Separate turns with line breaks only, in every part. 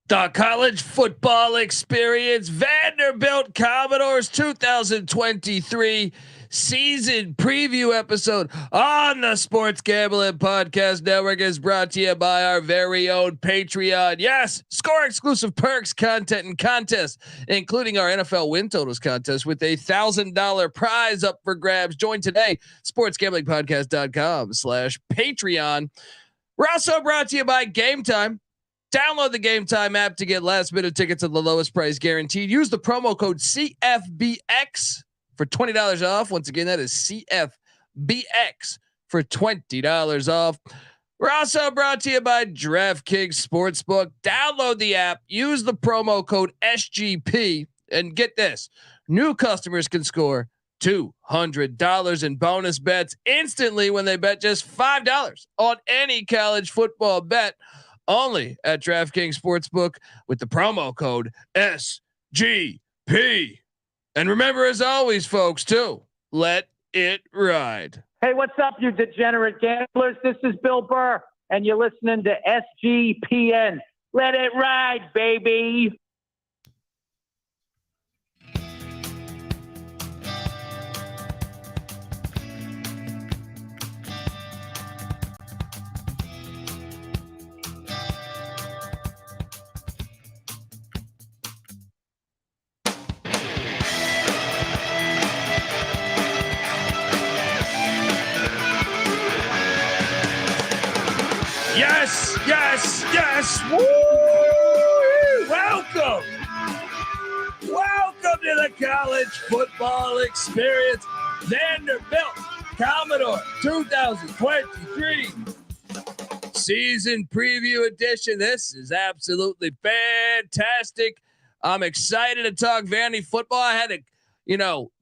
The college football experience, Vanderbilt Commodores 2023 season preview episode on the Sports Gambling Podcast Network is brought to you by our very own Patreon. Yes, score exclusive perks, content, and contests, including our NFL win totals contest with a $1,000 prize up for grabs. Join today, sportsgamblingpodcast.com/Patreon. We're also brought to you by Game Time. Download the Game Time app to get last minute tickets at the lowest price guaranteed. Use the promo code CFBX for $20 off. Once again, that is CFBX for $20 off. We're also brought to you by DraftKings Sportsbook. Download the app, use the promo code SGP, and get this: new customers can score $200 in bonus bets instantly when they bet just $5 on any college football bet. Only at DraftKings Sportsbook with the promo code SGP. And remember, as always, folks, too, let it ride.
Hey, what's up, you degenerate gamblers? This is Bill Burr, and you're listening to SGPN. Let it ride, baby.
Yes, yes, yes. Woo! Welcome. Welcome to the college football experience. Vanderbilt Commodore 2023 season preview edition. This is absolutely fantastic. I'm excited to talk Vandy football. I had to,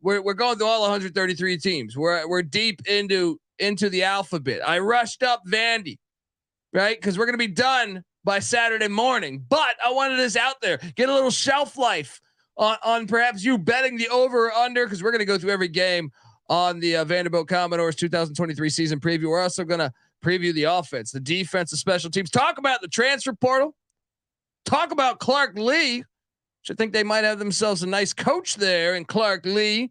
we're going through all 133 teams. We're deep into the alphabet. I rushed up Vandy. Right, because we're going to be done by Saturday morning. But I wanted this out there, get a little shelf life on perhaps you betting the over or under, because we're going to go through every game on the Vanderbilt Commodores 2023 season preview. We're also going to preview the offense, the defense, the special teams, talk about the transfer portal, talk about Clark Lea, which I think they might have themselves a nice coach there in Clark Lea.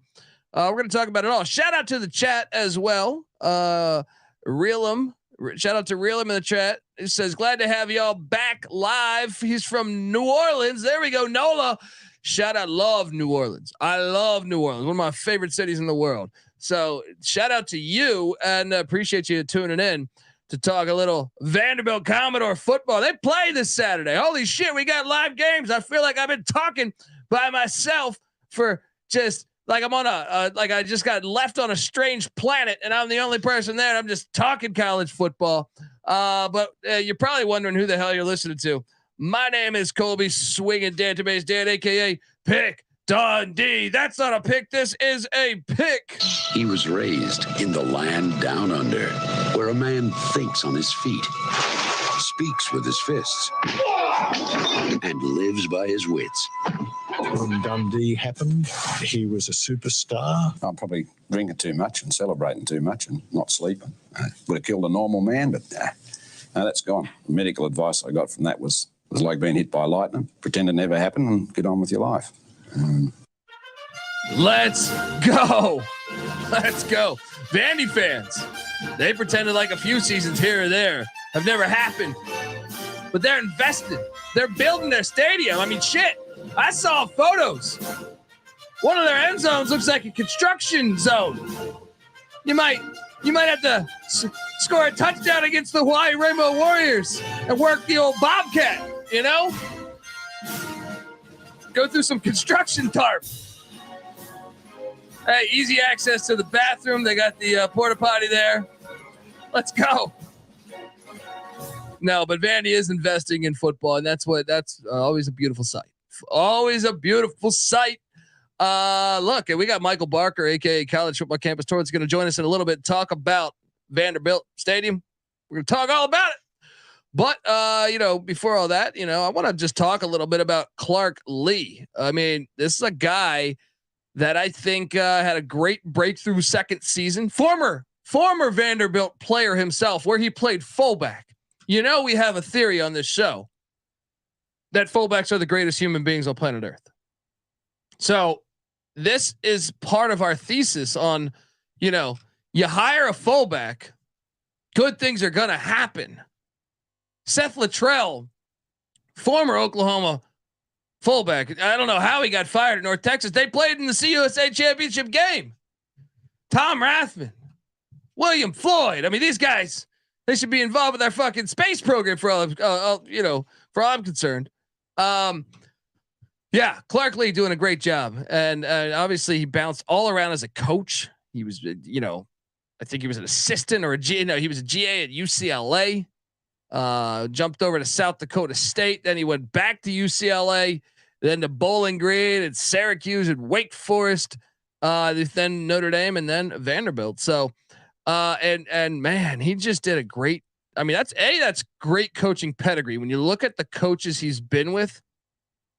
We're going to talk about it all. Shout out to the chat as well. Realum. Shout out to Realum in the chat. It says, glad to have y'all back live. He's from New Orleans. There we go. Nola. Shout out. Love New Orleans. I love New Orleans. One of my favorite cities in the world. So shout out to you and appreciate you tuning in to talk a little Vanderbilt Commodore football. They play this Saturday. Holy shit. We got live games. I feel like I've been talking by myself for just like I'm on like I just got left on a strange planet and I'm the only person there. And I'm just talking college football. But you're probably wondering who the hell you're listening to. My name is Colby Swinging Database Dan, AKA Pick Dundee. That's not a pick. This is a pick.
He was raised in the land down under, where a man thinks on his feet, speaks with his fists, and lives by his wits.
When Dundee happened, he was a superstar.
I'm probably drinking too much and celebrating too much and not sleeping. Would have killed a normal man, but no, that's gone. The medical advice I got from that was like being hit by lightning. Pretend it never happened and get on with your life.
Let's go. Let's go. Vandy fans, they pretended like a few seasons here or there have never happened, but they're invested. They're building their stadium. I mean, shit. I saw photos. One of their end zones looks like a construction zone. You might have to score a touchdown against the Hawaii Rainbow Warriors and work the old Bobcat, Go through some construction tarp. Hey, easy access to the bathroom. They got the porta potty there. Let's go. No, but Vandy is investing in football, and that's always a beautiful sight. Always a beautiful sight. Look, we got Michael Barker, aka College Football Campus Tour, that's going to join us in a little bit. Talk about Vanderbilt Stadium. We're going to talk all about it. But before all that, I want to just talk a little bit about Clark Lea. I mean, this is a guy that I think had a great breakthrough second season. Former Vanderbilt player himself, where he played fullback. We have a theory on this show that fullbacks are the greatest human beings on planet Earth. So this is part of our thesis on, you hire a fullback, good things are going to happen. Seth Luttrell, former Oklahoma fullback. I don't know how he got fired at North Texas. They played in the CUSA championship game. Tom Rathman, William Floyd. I mean, these guys, they should be involved with our fucking space program for all, for all I'm concerned. Yeah, Clark Lea doing a great job, and obviously he bounced all around as a coach. He was, I think he was an assistant or he was a GA at UCLA. Jumped over to South Dakota State, then he went back to UCLA, then to Bowling Green and Syracuse and Wake Forest, then Notre Dame, and then Vanderbilt. So, and man, he just did a great. I mean, that's great coaching pedigree. When you look at the coaches he's been with,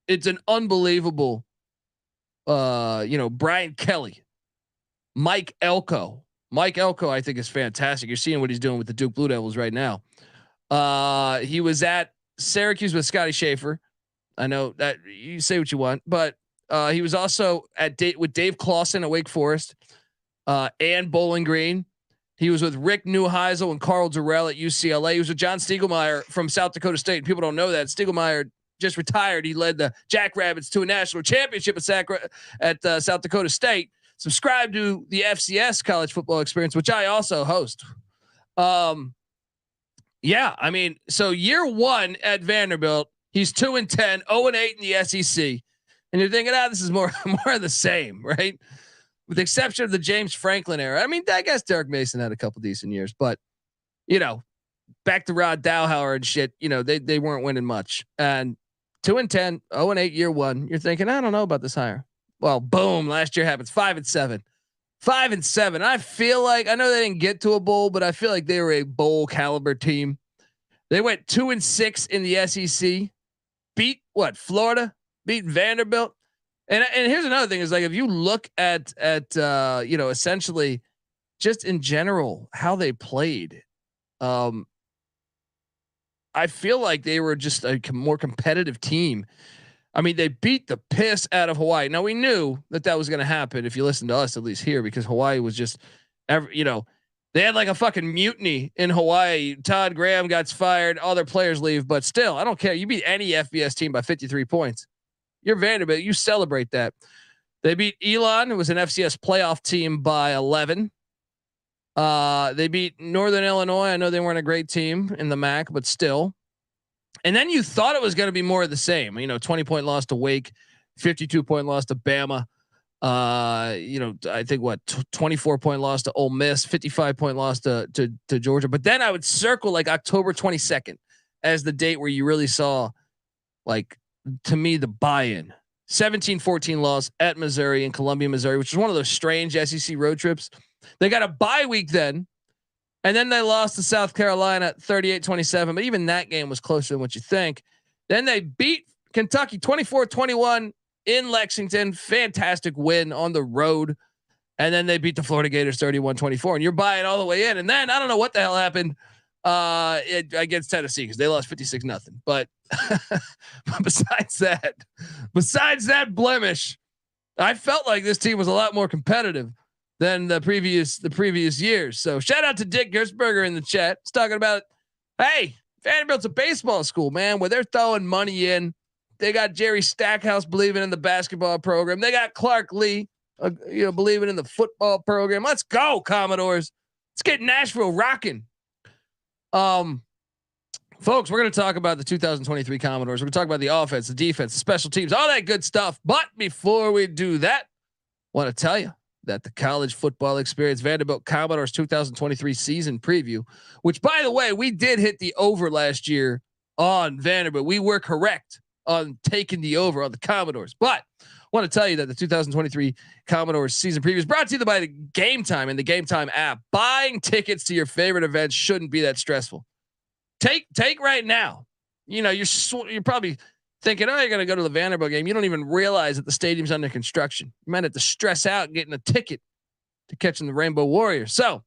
it's an unbelievable. Brian Kelly, Mike Elko. Mike Elko, I think, is fantastic. You're seeing what he's doing with the Duke Blue Devils right now. He was at Syracuse with Scotty Schaefer. I know that you say what you want, but he was also with Dave Clawson at Wake Forest, and Bowling Green. He was with Rick Neuheisel and Carl Durrell at UCLA. He was with John Stiegelmeier from South Dakota State. People don't know that Stiegelmeier just retired. He led the Jackrabbits to a national championship at South Dakota State. Subscribe to the FCS College Football Experience, which I also host. Yeah, I mean, so year one at Vanderbilt, he's 2-10, 0-8 in the SEC, and you're thinking, this is more of the same, right? With the exception of the James Franklin era. I mean, I guess Derek Mason had a couple decent years, but back to Rod Dowhower and shit, they weren't winning much. And 2-10, 0-8 year one. You're thinking, I don't know about this hire. Well, boom, last year happens 5-7. 5-7. I feel like, I know they didn't get to a bowl, but I feel like they were a bowl caliber team. They went 2-6 in the SEC, beat Florida, beat Vanderbilt. And here's another thing is, like, if you look at essentially just in general, how they played, I feel like they were just a more competitive team. I mean, they beat the piss out of Hawaii. Now, we knew that was going to happen if you listen to us, at least here, because Hawaii was just, they had like a fucking mutiny in Hawaii. Todd Graham got fired. All their players leave, but still, I don't care. You beat any FBS team by 53 points. You're Vanderbilt. You celebrate that. They beat Elon. It was an FCS playoff team by 11. They beat Northern Illinois. I know they weren't a great team in the MAC, but still. And then you thought it was going to be more of the same, 20-point loss to Wake, 52-point loss to Bama. I think 24-point loss to Ole Miss, 55-point loss to Georgia. But then I would circle like October 22nd as the date where you really saw, like, to me, the buy-in. 17-14 loss at Missouri in Columbia, Missouri, which is one of those strange SEC road trips. They got a bye week then. And then they lost to South Carolina 38-27, but even that game was closer than what you think. Then they beat Kentucky 24-21 in Lexington. Fantastic win on the road. And then they beat the Florida Gators 31-24, and you're buying all the way in. And then I don't know what the hell happened against Tennessee, because they lost 56-0. But besides that blemish, I felt like this team was a lot more competitive than the previous years. So shout out to Dick Gersberger in the chat. He's talking about, hey, Vanderbilt's a baseball school, man, where they're throwing money in. They got Jerry Stackhouse believing in the basketball program. They got Clark Lea, believing in the football program. Let's go, Commodores. Let's get Nashville rocking. Folks, we're going to talk about the 2023 Commodores. We're going to talk about the offense, the defense, the special teams, all that good stuff. But before we do that, I want to tell you that the College Football Experience Vanderbilt Commodores 2023 season preview, which, by the way, we did hit the over last year on Vanderbilt. We were correct on taking the over on the Commodores, but I want to tell you that the 2023 Commodores season preview is brought to you by the Game Time and the Game Time app. Buying tickets to your favorite events shouldn't be that stressful. Take right now. You're probably thinking, you're going to go to the Vanderbilt game. You don't even realize that the stadium's under construction. You might have to stress out getting a ticket to catching the Rainbow Warriors. So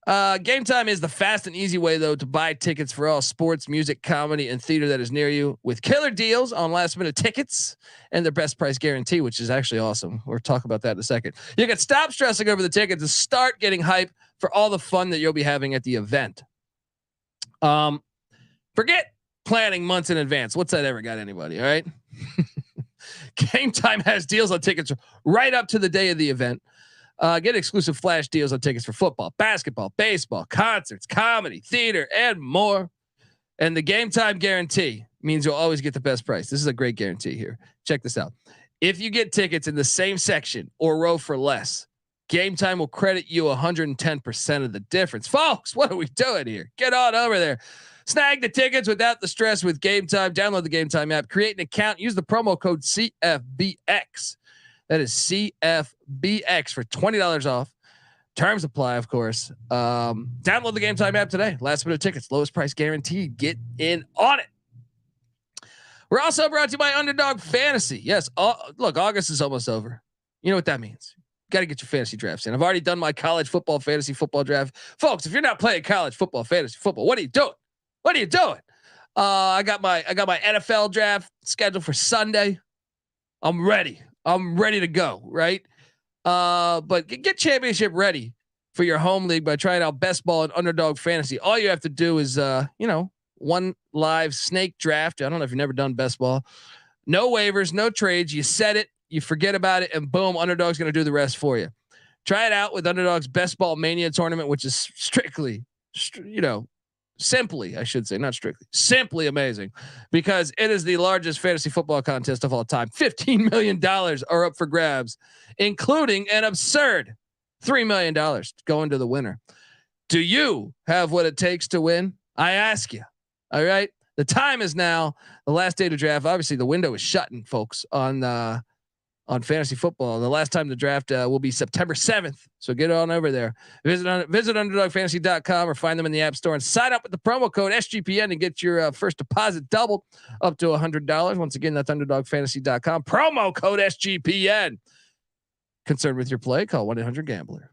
Game Time is the fast and easy way, though, to buy tickets for all sports, music, comedy, and theater that is near you, with killer deals on last-minute tickets and their best price guarantee, which is actually awesome. We'll talk about that in a second. You can stop stressing over the tickets and start getting hype for all the fun that you'll be having at the event. Forget planning months in advance. What's that ever got anybody? All right. Game Time has deals on tickets right up to the day of the event. Get exclusive flash deals on tickets for football, basketball, baseball, concerts, comedy, theater, and more. And the Game Time guarantee means you'll always get the best price. This is a great guarantee here. Check this out. If you get tickets in the same section or row for less, Game Time will credit you 110% of the difference. Folks, what are we doing here? Get on over there. Snag the tickets without the stress with Game Time. Download the Game Time app, create an account, use the promo code CFBX. That is CFBX for $20 off. Terms apply, of course. Download the Game Time app today. Last minute tickets, lowest price guaranteed. Get in on it. We're also brought to you by Underdog Fantasy. Yes, look, August is almost over. You know what that means. Got to get your fantasy drafts in. I've already done my college football fantasy football draft. Folks, if you're not playing college football fantasy football, what are you doing? What are you doing? I got my NFL draft scheduled for Sunday. I'm ready to go, right? But get championship ready for your home league by trying out Best Ball and Underdog Fantasy. All you have to do is, one live snake draft. I don't know if you've never done Best Ball. No waivers, no trades. You set it, you forget about it, and boom, Underdog's going to do the rest for you. Try it out with Underdog's Best Ball Mania tournament, which is simply amazing, because it is the largest fantasy football contest of all time. $15 million are up for grabs, including an absurd $3 million going to the winner. Do you have what it takes to win? I ask you. All right. The time is now. The last day to draft. Obviously, the window is shutting, folks, on fantasy football. The last time the draft will be September 7th. So get on over there. Visit underdogfantasy.com or find them in the App Store and sign up with the promo code SGPN and get your first deposit doubled up to $100. Once again, that's underdogfantasy.com. Promo code SGPN. Concerned with your play? Call 1-800-GAMBLER.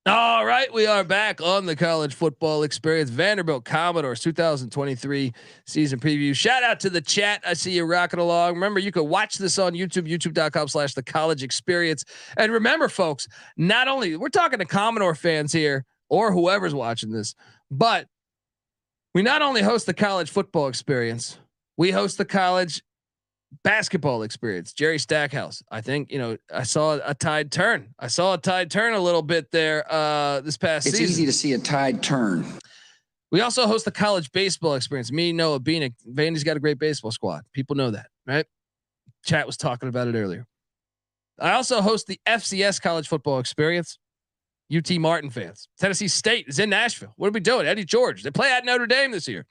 All right, we are back on the college football experience. Vanderbilt Commodores 2023 season preview. Shout out to the chat. I see you rocking along. Remember, you can watch this on YouTube, youtube.com/the college experience. And remember, folks, not only we're talking to Commodore fans here or whoever's watching this, but we not only host the college football experience, we host the college basketball experience. Jerry Stackhouse. I think, I saw a tide turn. a little bit there this past season.
It's easy to see a tide turn.
We also host the college baseball experience. Me, Noah, Beanick. Vandy's got a great baseball squad. People know that, right? Chat was talking about it earlier. I also host the FCS college football experience. UT Martin fans. Tennessee State is in Nashville. What are we doing? Eddie George. They play at Notre Dame this year.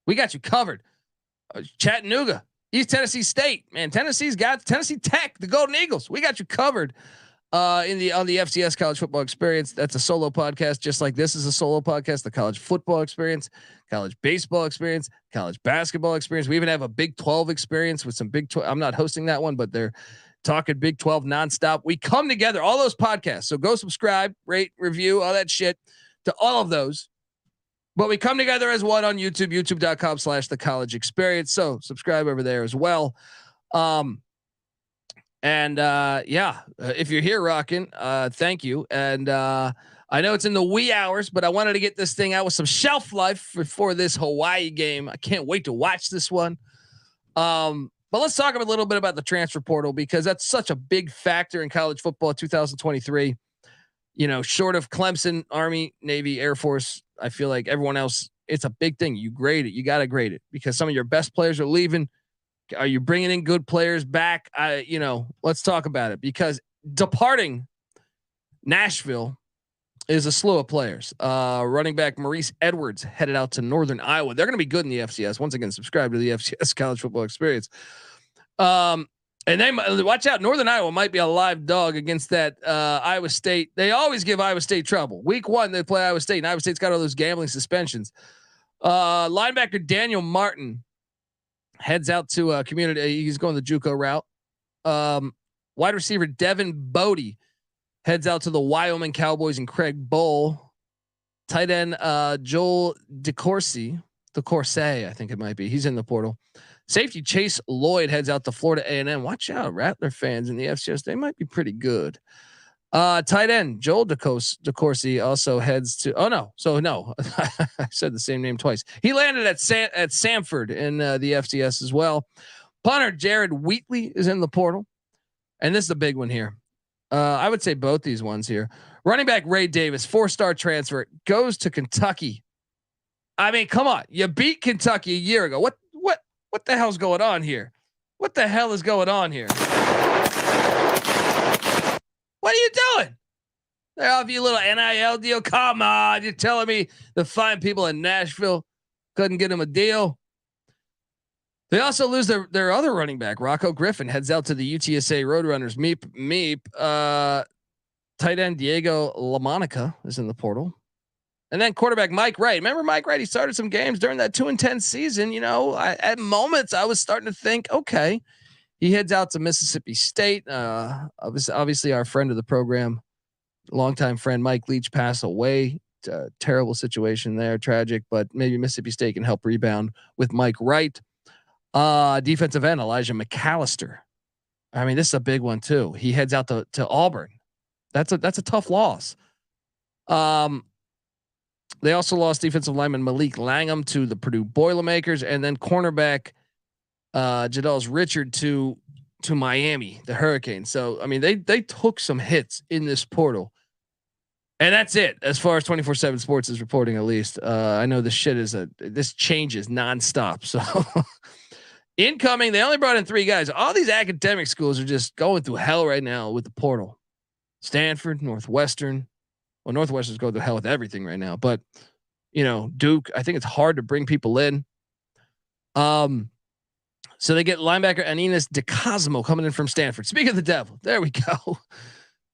We got you covered. Chattanooga, East Tennessee State, man. Tennessee's got Tennessee Tech, the Golden Eagles. We got you covered on the FCS college football experience. That's a solo podcast, just like this is a solo podcast. The college football experience, college baseball experience, college basketball experience. We even have a Big 12 experience with some Big 12. I'm not hosting that one, but they're talking Big 12 nonstop. We come together, all those podcasts. So go subscribe, rate, review, all that shit to all of those. But we come together as one on YouTube, youtube.com/the college experience. So subscribe over there as well. If you're here rocking, thank you. And I know it's in the wee hours, but I wanted to get this thing out with some shelf life for this Hawaii game. I can't wait to watch this one. But let's talk a little bit about the transfer portal, because that's such a big factor in college football 2023. Short of Clemson, Army, Navy, Air Force, I feel like everyone else, it's a big thing. You grade it. You got to grade it, because some of your best players are leaving. Are you bringing in good players back? Let's talk about it, because departing Nashville is a slew of players. Running back Maurice Edwards headed out to Northern Iowa. They're going to be good in the FCS. Once again, subscribe to the FCS college football experience. And they watch out. Northern Iowa might be a live dog against that Iowa State. They always give Iowa State trouble. Week 1, they play Iowa State, and Iowa State's got all those gambling suspensions. Linebacker Daniel Martin heads out to community. He's going the JUCO route. Wide receiver Devin Bodie heads out to the Wyoming Cowboys and Craig Bull. Tight end Joel DeCourcy, I think it might be. He's in the portal. Safety Chase Lloyd heads out to Florida A&M. Watch out, Rattler fans in the FCS. They might be pretty good. Tight end Joel DeCourcy also heads to. Oh no, so no, I said the same name twice. He landed at Samford in the FCS as well. Punter Jared Wheatley is in the portal, and this is a big one here. I would say both these ones here. Running back Ray Davis, 4-star transfer, goes to Kentucky. I mean, come on, you beat Kentucky a year ago. What the hell's going on here? What the hell is going on here? What are you doing? They're off you little NIL deal. Come on, you're telling me the fine people in Nashville couldn't get him a deal. They also lose their other running back, Rocco Griffin, heads out to the UTSA Roadrunners. Meep. Tight end Diego LaMonica is in the portal. And then quarterback Mike Wright. Remember Mike Wright? He started some games during that 2-10 season. You know, at moments I was starting to think, okay, he heads out to Mississippi State. Obviously our friend of the program, longtime friend Mike Leach passed away. Terrible situation there, tragic, but maybe Mississippi State can help rebound with Mike Wright. Defensive end Elijah McAllister. I mean, this is a big one too. He heads out to Auburn. That's a tough loss. They also lost defensive lineman Malik Langham to the Purdue Boilermakers, and then cornerback Jadals Richard to Miami, the Hurricanes. So I mean, they took some hits in this portal, and that's it as far as 24/7 Sports is reporting. At least I know this changes nonstop. So incoming, they only brought in 3 guys. All these academic schools are just going through hell right now with the portal. Stanford, Northwestern. Well, Northwestern's going through hell with everything right now, but you know, Duke, I think it's hard to bring people in. So they get linebacker Anenis DeCosmo coming in from Stanford. Speak of the devil. There we go.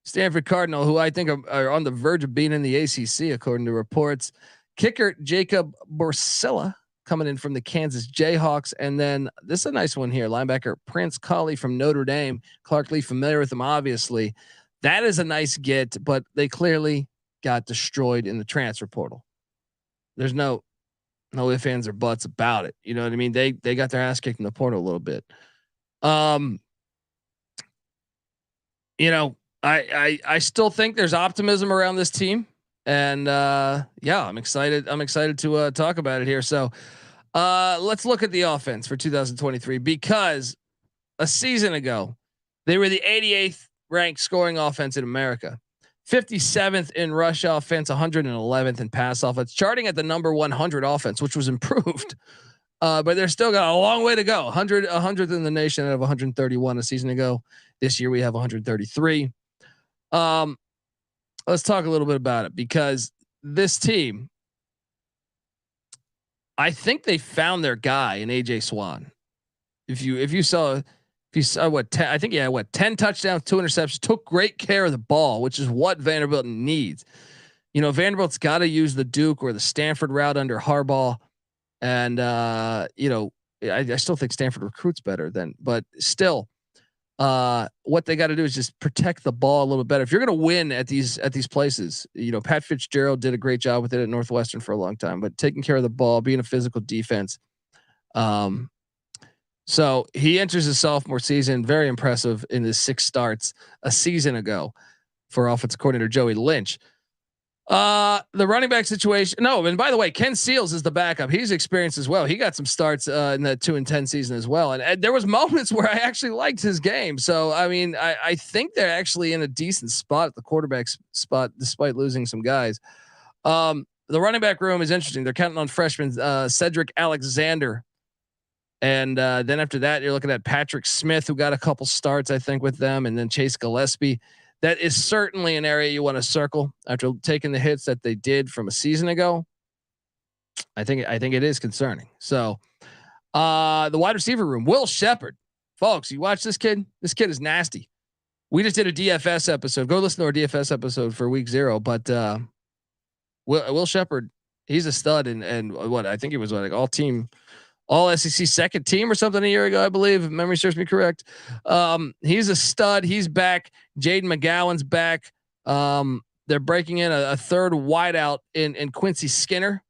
Stanford Cardinal, who I think are on the verge of being in the ACC, according to reports. Kicker Jacob Borsilla coming in from the Kansas Jayhawks. And then this is a nice one here. Linebacker Prince Colley from Notre Dame. Clark Lea, familiar with him, obviously. That is a nice get, but they clearly got destroyed in the transfer portal. There's no ifs, ands, or buts about it. You know what I mean? They got their ass kicked in the portal a little bit. You know, I still think there's optimism around this team, and yeah, I'm excited. I'm excited to talk about it here. So let's look at the offense for 2023, because a season ago they were the 88th ranked scoring offense in America, 57th in rush offense, 111th in pass offense, charting at the number 100 offense, which was improved. But they're still got a long way to go. 100th in the nation out of 131 a season ago. This year we have 133. Let's talk a little bit about it, because this team, I think they found their guy in AJ Swann. If you saw what 10, I think 10 touchdowns, 2 interceptions, took great care of the ball, which is what Vanderbilt needs. You know, Vanderbilt's got to use the Duke or the Stanford route under Harbaugh. And you know, I still think Stanford recruits better but still what they got to do is just protect the ball a little bit better. If you're going to win at these places, you know, Pat Fitzgerald did a great job with it at Northwestern for a long time, but taking care of the ball, being a physical defense. So he enters his sophomore season, very impressive in his 6 starts a season ago for offensive coordinator Joey Lynch. The running back situation. No, and by the way, Ken Seals is the backup. He's experienced as well. He got some starts in that 2-10 season as well. And there was moments where I actually liked his game. So, I mean, I think they're actually in a decent spot at the quarterback spot, despite losing some guys. The running back room is interesting. They're counting on freshman Cedric Alexander. And then after that, you're looking at Patrick Smith, who got a couple starts, I think, with them, and then Chase Gillespie. That is certainly an area you want to circle after taking the hits that they did from a season ago. I think it is concerning. So the wide receiver room, Will Sheppard, folks, you watch this kid. This kid is nasty. We just did a DFS episode. Go listen to our DFS episode for week 0. But Will Sheppard, he's a stud, and what I think he was all SEC second team or something a year ago, I believe, if memory serves me correct. He's a stud. He's back. Jaden McGowan's back. They're breaking in a third wideout in Quincy Skinner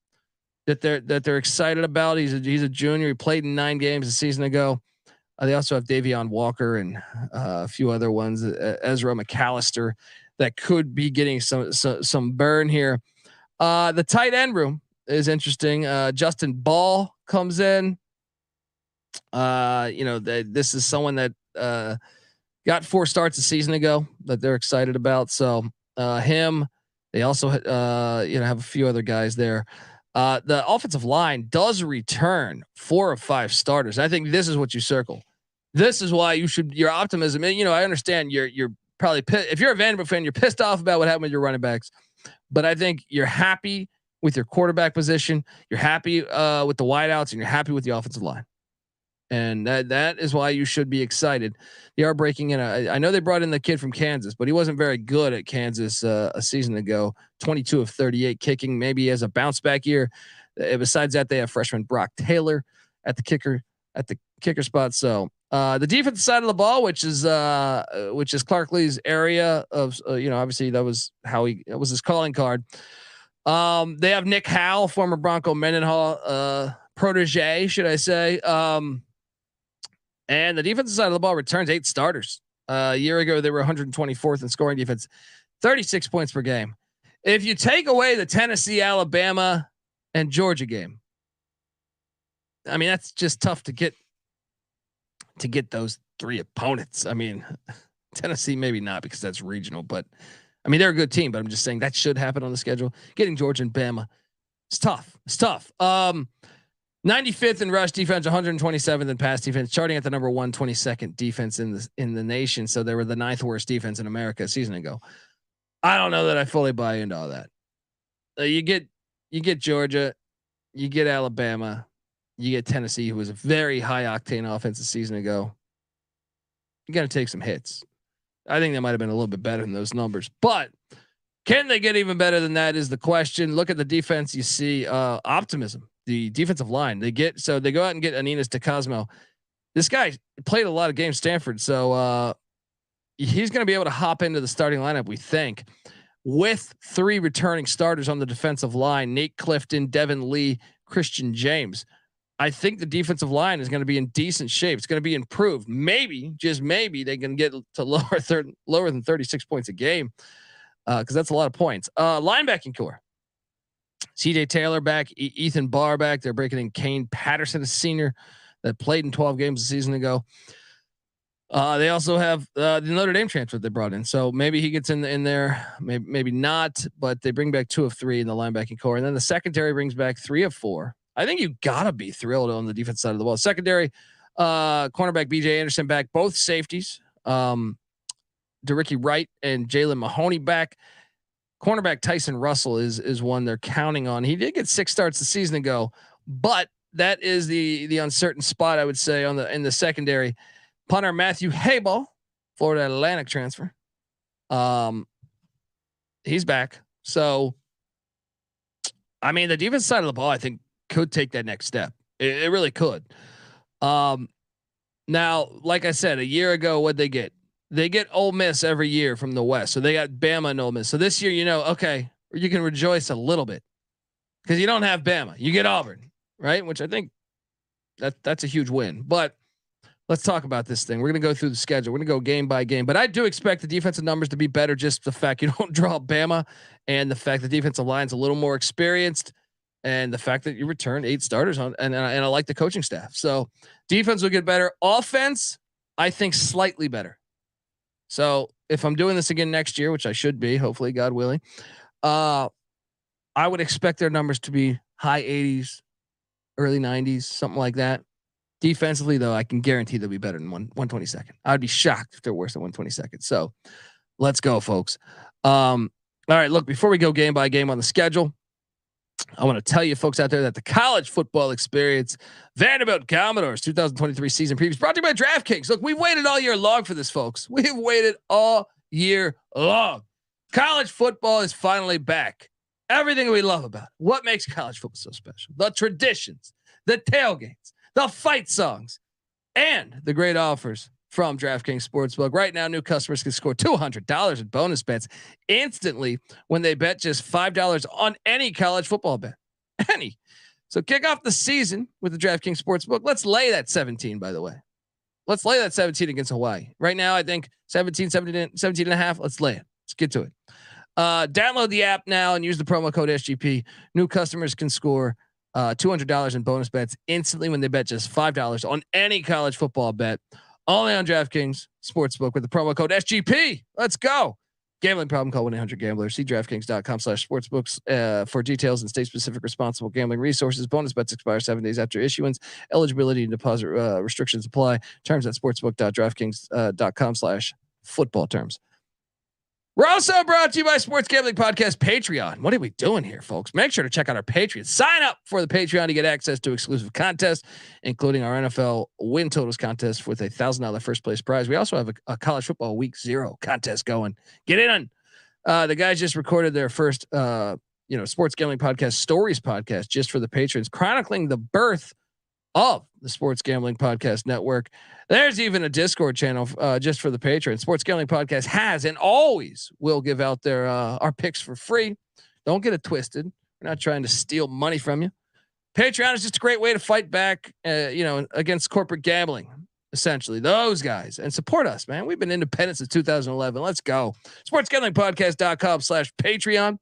that they're excited about. He's a junior. He played in 9 games a season ago. They also have Davion Walker and a few other ones, Ezra McAllister, that could be getting some burn here. The tight end room is interesting. Justin Ball comes in. This is someone that got 4 starts a season ago that they're excited about. So him. They also have a few other guys there. The offensive line does return 4 of 5 starters. I think this is what you circle. This is why your optimism. And, I understand you're probably if you're a Vanderbilt fan, you're pissed off about what happened with your running backs, but I think you're happy with your quarterback position. You're happy with the wideouts, and you're happy with the offensive line. And that is why you should be excited. They are breaking in. I know they brought in the kid from Kansas, but he wasn't very good at Kansas a season ago. 22 of 38 kicking. Maybe he has a bounce back year. Besides that, they have freshman Brock Taylor at the kicker spot. So the defensive side of the ball, which is Clark Lea's area of obviously that was his calling card. They have Nick Howell, former Bronco Mendenhall protege, should I say. And the defensive side of the ball returns 8 starters. A year ago, they were 124th in scoring defense, 36 points per game. If you take away the Tennessee, Alabama, and Georgia game, I mean, that's just tough to get those 3 opponents. I mean, Tennessee, maybe not because that's regional, but I mean, they're a good team, but I'm just saying that should happen on the schedule. Getting Georgia and Bama, it's tough. 95th in rush defense, 127th in pass defense, charting at the number 122nd defense in the nation. So they were the 9th worst defense in America a season ago. I don't know that I fully buy into all that. You get Georgia, you get Alabama, you get Tennessee, who was a very high octane offense a season ago. You got to take some hits. I think they might have been a little bit better than those numbers, but can they get even better than that is the question. Look at the defense. You see optimism. The defensive line they go out and get Aninas DeCosmo. This guy played a lot of games Stanford, so he's going to be able to hop into the starting lineup. We think with 3 returning starters on the defensive line: Nate Clifton, Devin Lee, Christian James. I think the defensive line is going to be in decent shape. It's going to be improved. Maybe, just maybe, they can get to lower than 36 points a game because that's a lot of points. Linebacking core. CJ Taylor back, Ethan Barr back. They're breaking in Kane Patterson, a senior that played in 12 games a season ago. They also have the Notre Dame transfer they brought in, so maybe he gets in there, maybe not. But they bring back 2 of 3 in the linebacking core, and then the secondary brings back 3 of 4. I think you gotta be thrilled on the defense side of the ball. Secondary, cornerback BJ Anderson back, both safeties, DeRicky Wright and Jalen Mahoney back. Cornerback Tyson Russell is one they're counting on. He did get 6 starts the season ago, but that is the uncertain spot, I would say, in the secondary. Punter Matthew Hayball, Florida Atlantic transfer. He's back. So, I mean, the defense side of the ball, I think, could take that next step. It really could. Now, like I said, a year ago, what'd they get? They get Ole Miss every year from the West. So they got Bama and Ole Miss. So this year, okay, you can rejoice a little bit because you don't have Bama. You get Auburn, right? Which I think that's a huge win. But let's talk about this thing. We're going to go through the schedule. We're going to go game by game. But I do expect the defensive numbers to be better. Just the fact you don't draw Bama and the fact the defensive line's a little more experienced and the fact that you return 8 starters on. And I like the coaching staff. So defense will get better. Offense, I think slightly better. So if I'm doing this again next year, which I should be, hopefully, God willing, I would expect their numbers to be high 80s, early 90s, something like that. Defensively, though, I can guarantee they'll be better than 122nd. I'd be shocked if they're worse than 122nd. So let's go, folks. All right, look, before we go game by game on the schedule, I want to tell you folks out there that the college football experience, Vanderbilt Commodores 2023 season previews brought to you by DraftKings. Look, we've waited all year long for this, folks. We've waited all year long. College football is finally back. Everything we love about it. What makes college football so special? The traditions, the tailgates, the fight songs, and the great offers from DraftKings Sportsbook. Right now, new customers can score $200 in bonus bets instantly when they bet just $5 on any college football bet. Any. So kick off the season with the DraftKings Sportsbook. Let's lay that 17, by the way. Let's lay that 17 against Hawaii. Right now, I think 17 and a half. Let's lay it. Let's get to it. Download the app now and use the promo code SGP. New customers can score $200 in bonus bets instantly when they bet just $5 on any college football bet. Only on DraftKings Sportsbook with the promo code SGP. Let's go. Gambling problem, call 1-800-GAMBLER. See DraftKings.com/sportsbooks for details and state-specific responsible gambling resources. Bonus bets expire 7 days after issuance. Eligibility and deposit restrictions apply. Terms at sportsbook.draftkings.com/football terms. We're also brought to you by Sports Gambling Podcast Patreon. What are we doing here, folks? Make sure to check out our Patreon. Sign up for the Patreon to get access to exclusive contests, including our NFL win totals contest with a $1,000 first place prize. We also have a college football week 0 contest going. Get in. The guys just recorded their first, Sports Gambling Podcast Stories podcast just for the patrons, chronicling the birth of the Sports Gambling Podcast Network. There's even a Discord channel just for the patrons. Sports Gambling Podcast has and always will give out their our picks for free. Don't get it twisted. We're not trying to steal money from you. Patreon is just a great way to fight back, against corporate gambling. Essentially, those guys, and support us, man. We've been independent since 2011. Let's go. SportsGamblingPodcast.com/Patreon.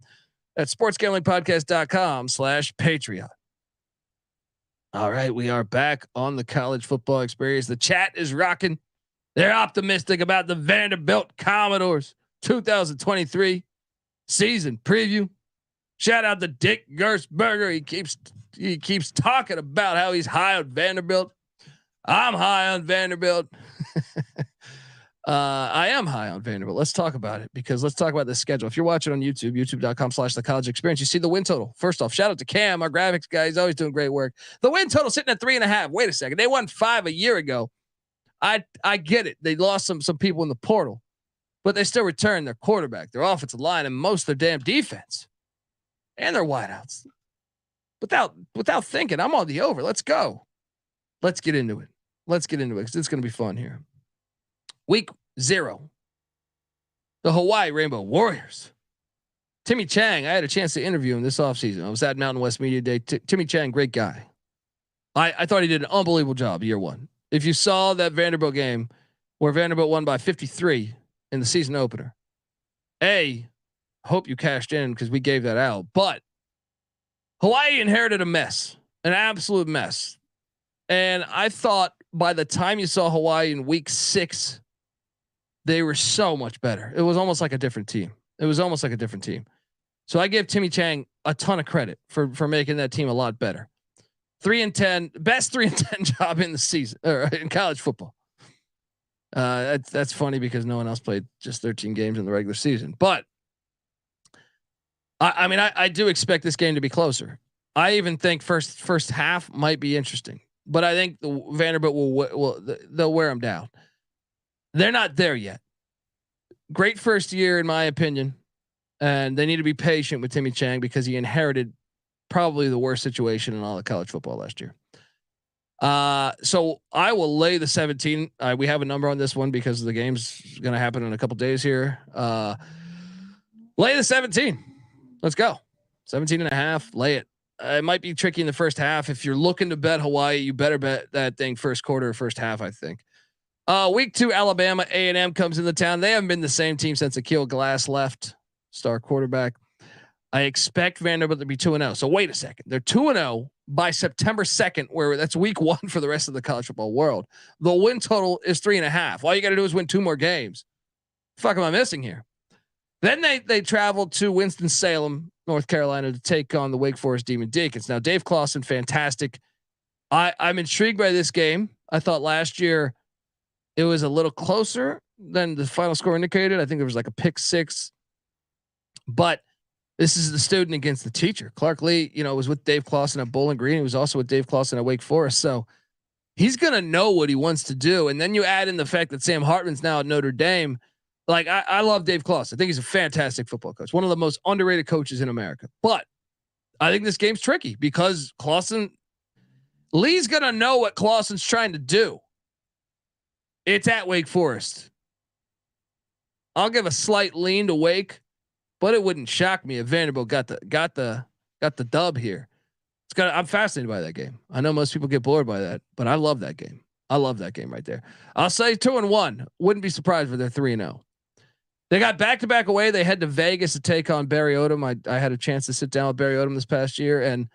That's SportsGamblingPodcast.com/Patreon. All right, we are back on the college football experience. The chat is rocking. They're optimistic about the Vanderbilt Commodores 2023 season preview. Shout out to Dick Gersberger. He keeps talking about how he's high on Vanderbilt. I'm high on Vanderbilt. I am high on Vanderbilt. Let's talk about it, because let's talk about the schedule. If you're watching on YouTube, youtube.com/the college experience, you see the win total. First off, shout out to Cam, our graphics guy. He's always doing great work. The win total sitting at 3.5. Wait a second. They won 5 a year ago. I get it. They lost some people in the portal, but they still returned their quarterback, their offensive line, and most of their damn defense and their wideouts. Without thinking, I'm on the over. Let's go. Let's get into it. Because it's going to be fun here. Week 0, the Hawaii Rainbow Warriors. Timmy Chang, I had a chance to interview him this offseason. I was at Mountain West Media Day. Timmy Chang, great guy. I thought he did an unbelievable job year 1. If you saw that Vanderbilt game where Vanderbilt won by 53 in the season opener, hope you cashed in, because we gave that out. But Hawaii inherited a mess, an absolute mess. And I thought by the time you saw Hawaii in week 6, they were so much better. It was almost like a different team. So I give Timmy Chang a ton of credit for making that team a lot better. 3-10, best 3-10 job in the season, or in college football. That's funny because no one else played just 13 games in the regular season. But I do expect this game to be closer. I even think first half might be interesting, but I think the Vanderbilt they'll wear them down. They're not there yet. Great first year, in my opinion, and they need to be patient with Timmy Chang because he inherited probably the worst situation in all of college football last year. So I will lay the 17. We have a number on this one because the game's going to happen in a couple days here. Lay the 17. Let's go. 17.5. Lay it. It might be tricky in the first half. If you're looking to bet Hawaii, you better bet that thing first quarter or first half, I think. Week 2, Alabama A&M comes into town. They haven't been the same team since Akil Glass left, star quarterback. I expect Vanderbilt to be 2-0. So wait a second. They're 2-0 by September 2nd, where that's week 1 for the rest of the college football world. The win total is 3.5. All you got to do is win 2 more games. Fuck am I missing here? Then they traveled to Winston-Salem, North Carolina, to take on the Wake Forest Demon Deacons. Now, Dave Clawson, fantastic. I'm intrigued by this game. I thought last year it was a little closer than the final score indicated. I think there was like a pick 6, but this is the student against the teacher. Clark Lea, was with Dave Clawson at Bowling Green. He was also with Dave Clawson at Wake Forest. So he's going to know what he wants to do. And then you add in the fact that Sam Hartman's now at Notre Dame. Like I love Dave Clawson. I think he's a fantastic football coach. One of the most underrated coaches in America, but I think this game's tricky because Lee's going to know what Clawson's trying to do. It's at Wake Forest. I'll give a slight lean to Wake, but it wouldn't shock me if Vanderbilt got the dub here. I'm fascinated by that game. I know most people get bored by that, but I love that game. I love that game right there. I'll say 2-1. Wouldn't be surprised if they're 3-0. They got back-to-back away. They head to Vegas to take on Barry Odom. I had a chance to sit down with Barry Odom this past year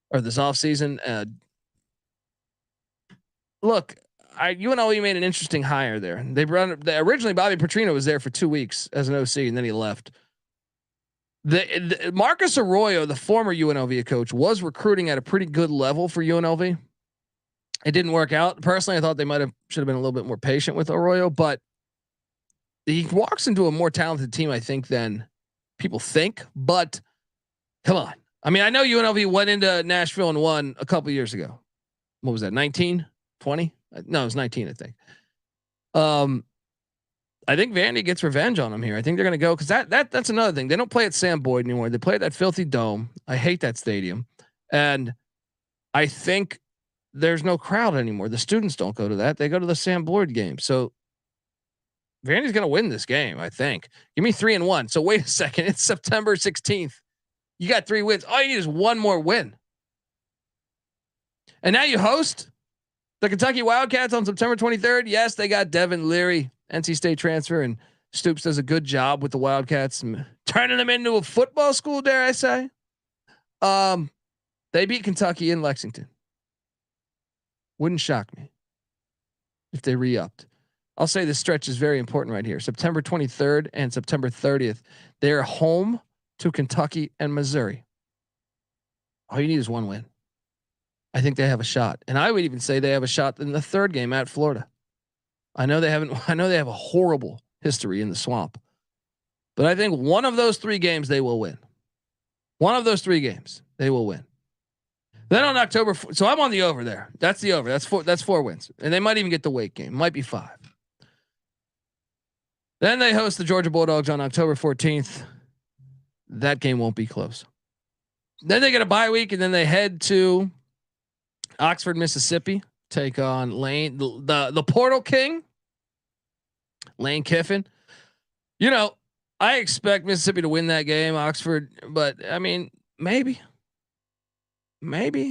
or this offseason. Look, UNLV made an interesting hire there. Originally Bobby Petrino was there for 2 weeks as an OC, and then he left. The Marcus Arroyo, the former UNLV coach, was recruiting at a pretty good level for UNLV. It didn't work out. Personally, I thought they should have been a little bit more patient with Arroyo, but he walks into a more talented team, I think, than people think. But come on. I mean, I know UNLV went into Nashville and won a couple years ago. What was that? 19, 20? No, it was 19, I think. I think Vandy gets revenge on them here. I think they're going to go because that's another thing. They don't play at Sam Boyd anymore. They play at that filthy dome. I hate that stadium, and I think there's no crowd anymore. The students don't go to that. They go to the Sam Boyd game. So Vandy's going to win this game. I think. Give me 3-1. So wait a second. It's September 16th. You got 3 wins. All you need is one more win. And now you host the Kentucky Wildcats on September 23rd. Yes, they got Devin Leary, NC State transfer, and Stoops does a good job with the Wildcats, turning them into a football school, dare I say. They beat Kentucky in Lexington. Wouldn't shock me if they re-upped. I'll say this stretch is very important right here. September 23rd and September 30th. They're home to Kentucky and Missouri. All you need is one win. I think they have a shot. And I would even say they have a shot in the third game at Florida. I know they have a horrible history in the swamp, but I think one of those 3 games they will win. One of those 3 games they will win. Then on October, so I'm on the over there. That's the over. That's 4 wins, and they might even get the Wake game. Might be 5. Then they host the Georgia Bulldogs on October 14th. That game won't be close. Then they get a bye week, and then they head to Oxford, Mississippi. Take on Lane, the Portal King, Lane Kiffin. You know, I expect Mississippi to win that game, Oxford, but I mean, maybe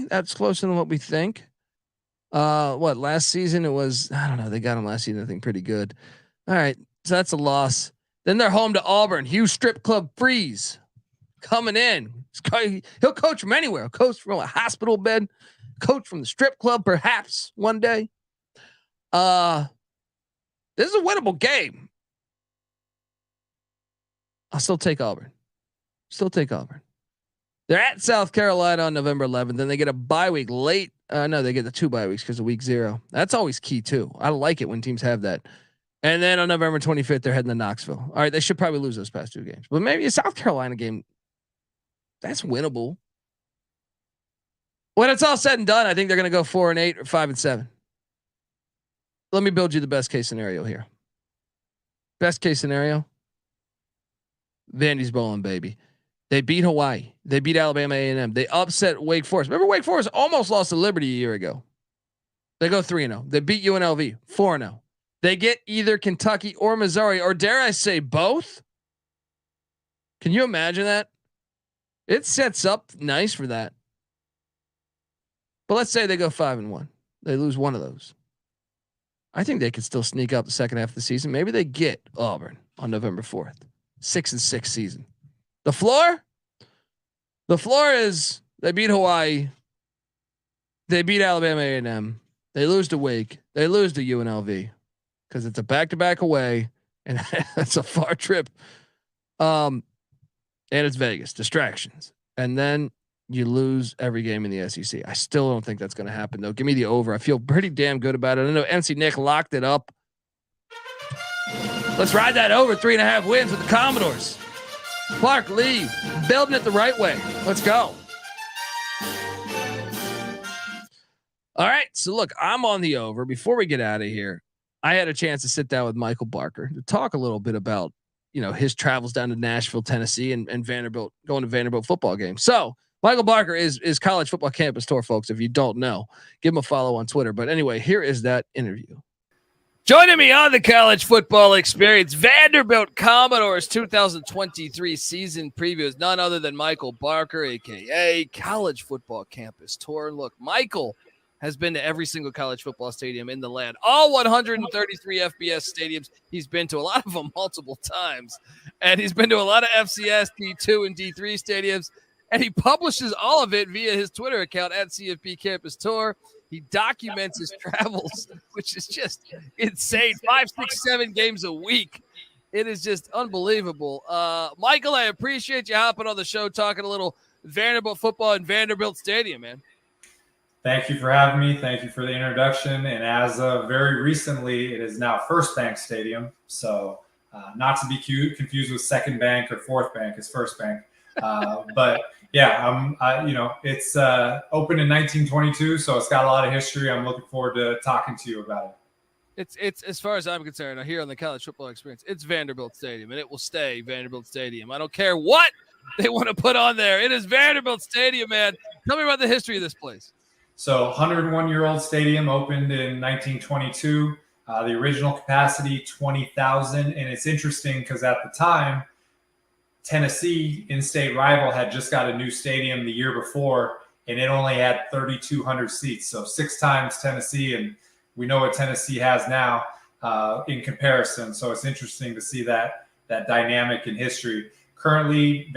that's closer than what we think. What last season it was? I don't know. They got them last season, I think, pretty good. All right, so that's a loss. Then they're home to Auburn. Hugh Strip Club Freeze coming in. He'll coach from anywhere. He'll coach from a hospital bed. Coach from the strip club, perhaps one day. This is a winnable game. I'll still take Auburn. They're at South Carolina on November 11th. Then they get a bye week late. No, they get the 2 bye weeks because of week 0. That's always key too. I like it when teams have that. And then on November 25th, they're heading to Knoxville. All right, they should probably lose those past 2 games, but maybe a South Carolina game that's winnable. When it's all said and done, I think they're going to go 4-8 or 5-7. Let me build you the best case scenario here. Best case scenario. Vandy's bowling, baby. They beat Hawaii. They beat Alabama A&M. They upset Wake Forest. Remember Wake Forest almost lost to Liberty a year ago. They go 3-0. They beat UNLV 4-0. They get either Kentucky or Missouri, or dare I say both. Can you imagine that? It sets up nice for that. But let's say they go 5-1. They lose one of those. I think they could still sneak up the second half of the season. Maybe they get Auburn on November 4th. 6-6 season. The floor is they beat Hawaii. They beat Alabama A&M. They lose to Wake. They lose to UNLV because it's a back-to-back away, and that's a far trip. And it's Vegas. Distractions. And then you lose every game in the SEC. I still don't think that's going to happen though. Give me the over. I feel pretty damn good about it. I know NC Nick locked it up. Let's ride that over. 3.5 wins with the Commodores. Clark Lea building it the right way. Let's go. All right. So look, I'm on the over. Before we get out of here, I had a chance to sit down with Michael Barker to talk a little bit about, his travels down to Nashville, Tennessee, and Vanderbilt, going to Vanderbilt football games. So Michael Barker is college football campus tour, folks. If you don't know, give him a follow on Twitter. But anyway, here is that interview. Joining me on the college football experience, Vanderbilt Commodores 2023 season preview is none other than Michael Barker, a.k.a. College Football Campus Tour. Look, Michael has been to every single college football stadium in the land, all 133 FBS stadiums. He's been to a lot of them multiple times, and he's been to a lot of FCS D2 and D3 stadiums, and he publishes all of it via his Twitter account at CFB Campus Tour. He documents his travels, which is just insane. 5, 6, 7 games a week. It is just unbelievable. Michael, I appreciate you hopping on the show, talking a little Vanderbilt football in Vanderbilt Stadium, man.
Thank you for having me. Thank you for the introduction. And as of very recently, it is now First Bank Stadium. So not to be confused with Second Bank or Fourth Bank, it's First Bank. But yeah, it's opened in 1922, so it's got a lot of history. I'm looking forward to talking to you about it.
It's as far as I'm concerned, here on the college football experience, it's Vanderbilt Stadium, and it will stay Vanderbilt Stadium. I don't care what they want to put on there. It is Vanderbilt Stadium, man. Tell me about the history of this place.
So 101-year-old stadium opened in 1922. The original capacity, 20,000. And it's interesting because at the time, Tennessee, in-state rival, had just got a new stadium the year before, and it only had 3,200 seats. So 6 times Tennessee, and we know what Tennessee has now in comparison. So it's interesting to see that dynamic in history. Currently,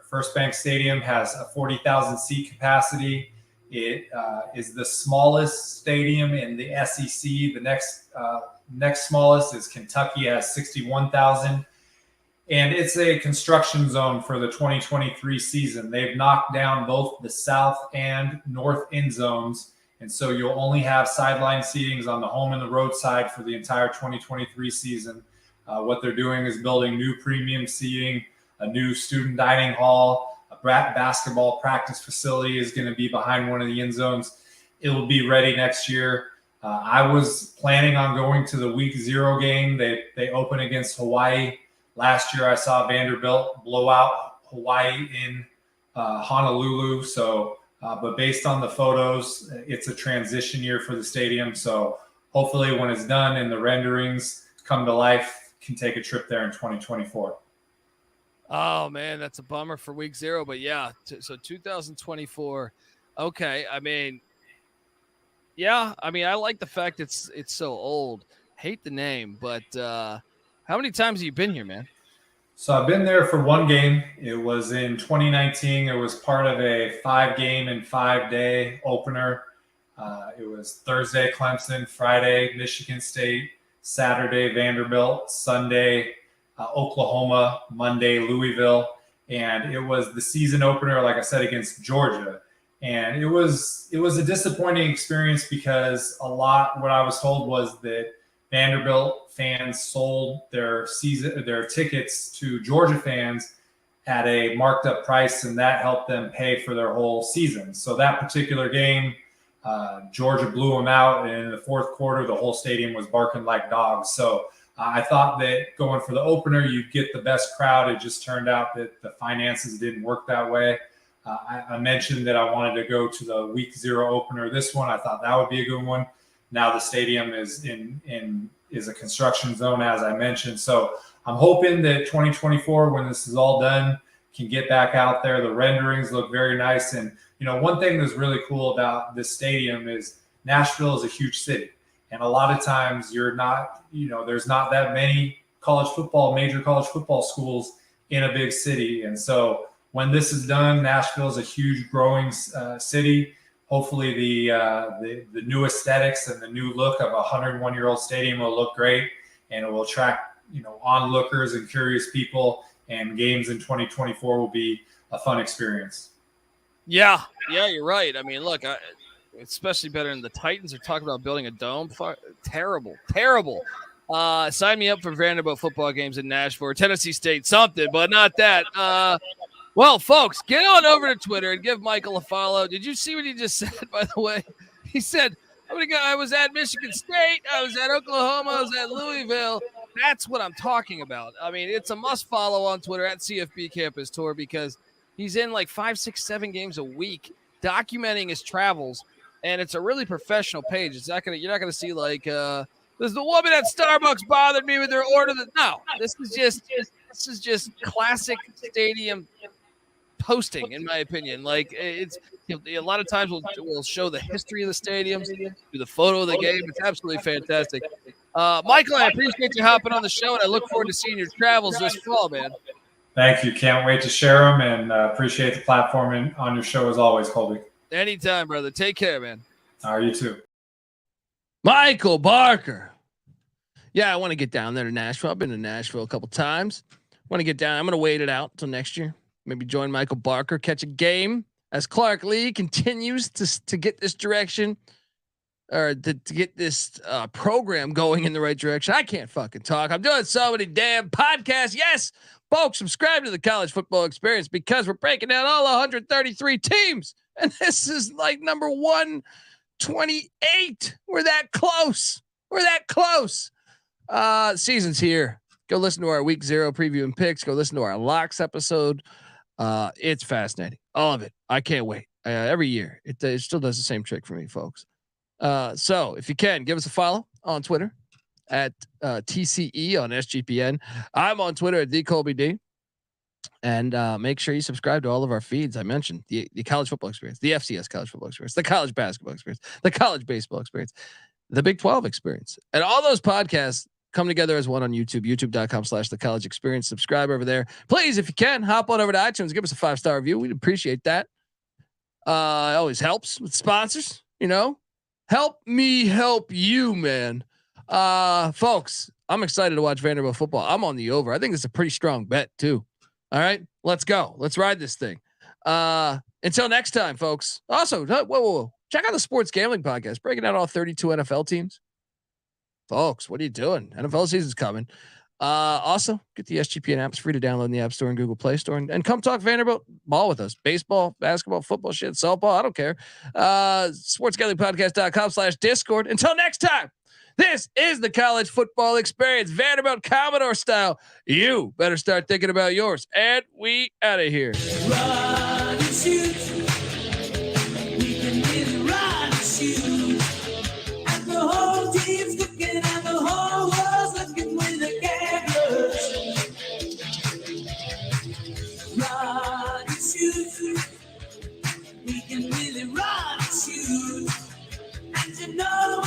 First Bank Stadium has a 40,000 seat capacity. It is the smallest stadium in the SEC. The next smallest is Kentucky, has 61,000. And it's a construction zone for the 2023 season. They've knocked down both the south and north end zones. And so you'll only have sideline seatings on the home and the road side for the entire 2023 season. What they're doing is building new premium seating, a new student dining hall, a basketball practice facility is going to be behind one of the end zones. It will be ready next year. I was planning on going to the week 0 game. They open against Hawaii. Last year, I saw Vanderbilt blow out Hawaii in Honolulu. So, but based on the photos, it's a transition year for the stadium. So hopefully when it's done and the renderings come to life, can take a trip there in 2024.
Oh, man, that's a bummer for week 0. But, yeah, so 2024. Okay, I like the fact it's so old. Hate the name, but how many times have you been here, man?
So I've been there for 1 game. It was in 2019. It was part of a 5-game and 5-day opener. It was Thursday, Clemson, Friday, Michigan State, Saturday, Vanderbilt, Sunday, Oklahoma, Monday, Louisville. And it was the season opener, like I said, against Georgia. And it was a disappointing experience because what I was told was that Vanderbilt fans sold their tickets to Georgia fans at a marked up price, and that helped them pay for their whole season. So that particular game, Georgia blew them out, and in the fourth quarter, the whole stadium was barking like dogs. So I thought that going for the opener, you'd get the best crowd. It just turned out that the finances didn't work that way. I mentioned that I wanted to go to the week 0 opener. This one, I thought that would be a good one. Now the stadium is is a construction zone, as I mentioned. So I'm hoping that 2024, when this is all done, can get back out there. The renderings look very nice. And, one thing that's really cool about this stadium is Nashville is a huge city. And a lot of times there's not that many major college football schools in a big city. And so when this is done, Nashville is a huge growing city. Hopefully the new aesthetics and the new look of a 101-year-old stadium will look great, and it will attract onlookers and curious people. And games in 2024 will be a fun experience.
Yeah, you're right. I mean, look, especially better than the Titans are talking about building a dome. Terrible. Sign me up for Vanderbilt football games in Nashville or Tennessee State, something, but not that. Well, folks, get on over to Twitter and give Michael a follow. Did you see what he just said, by the way? He said, I was at Michigan State, I was at Oklahoma, I was at Louisville. That's what I'm talking about. I mean, it's a must follow on Twitter at CFB Campus Tour because he's in like 5, 6, 7 games a week documenting his travels, and it's a really professional page. You're not gonna see like Does the woman at Starbucks bothered me with her order? No, this is just classic stadium posting, in my opinion. Like, it's a lot of times we'll show the history of the stadiums, do the photo of the game. It's absolutely fantastic. Michael, I appreciate you hopping on the show, and I look forward to seeing your travels this fall, man.
Thank you. Can't wait to share them, and appreciate the platform on your show as always, Colby.
Anytime, brother. Take care, man.
All right, you too.
Michael Barker. Yeah, I want to get down there to Nashville. I've been to Nashville a couple times. Want to get down. I'm going to wait it out until next year. Maybe join Michael Barker, catch a game as Clark Lea continues to get this direction, or to get this program going in the right direction. I can't fucking talk. I'm doing so many damn podcasts. Yes, folks, subscribe to the College Football Experience because we're breaking down all 133 teams. And this is like number 128. We're that close. Season's here. Go listen to our week 0 preview and picks. Go listen to our locks episode. It's fascinating. All of it. I can't wait. Every year it still does the same trick for me, folks. So if you can, give us a follow on Twitter at TCE on SGPN. I'm on Twitter at TheColbyD. And make sure you subscribe to all of our feeds. I mentioned the College Football Experience, the FCS College Football Experience, the College Basketball Experience, the College Baseball Experience, the Big 12 Experience, and all those podcasts come together as one on YouTube, youtube.com/the College Experience. Subscribe over there. Please, if you can, hop on over to iTunes, give us a 5-star review. We'd appreciate that. It always helps with sponsors, help me help you, man. Folks, I'm excited to watch Vanderbilt football. I'm on the over. I think it's a pretty strong bet too. All right, let's go. Let's ride this thing. Until next time, folks. Also, whoa. Check out the Sports Gambling Podcast, breaking out all 32 NFL teams. Folks, what are you doing? NFL season's coming. Also, get the SGPN app. It's free to download in the App Store and Google Play Store. And come talk Vanderbilt ball with us. Baseball, basketball, football, shit, softball. I don't care. sportsgamblingpodcast.com/Discord. Until next time, this is the College Football Experience, Vanderbilt Commodore style. You better start thinking about yours. And we out of here.
Run and shoot. We can really run and shoot. And the whole team's looking and the whole world's looking with the cameras. Run and shoot.